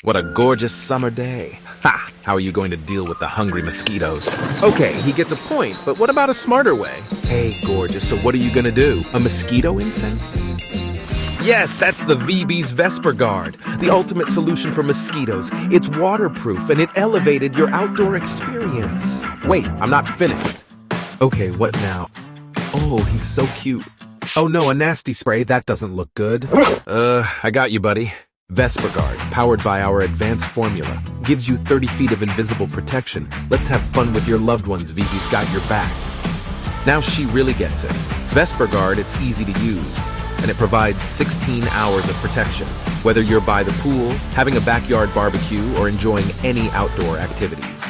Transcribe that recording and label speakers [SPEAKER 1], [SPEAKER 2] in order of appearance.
[SPEAKER 1] What a gorgeous summer day. Ha! How are you going to deal with the hungry mosquitoes? Okay, he gets a point, but what about a smarter way? Hey, gorgeous, so what are you gonna do? A mosquito incense? Yes, that's the VB's Vesper Guard, the ultimate solution for mosquitoes. It's waterproof and it elevated your outdoor experience. Wait, I'm not finished. Okay, what now? Oh, he's so cute. Oh no, a nasty spray, that doesn't look good. I got you, buddy. Vesper Guard, powered by our advanced formula, gives you 30 feet of invisible protection. Let's have fun with your loved ones, VB's got your back. Now she really gets it. Vesper Guard, it's easy to use, and it provides 16 hours of protection, whether you're by the pool, having a backyard barbecue, or enjoying any outdoor activities.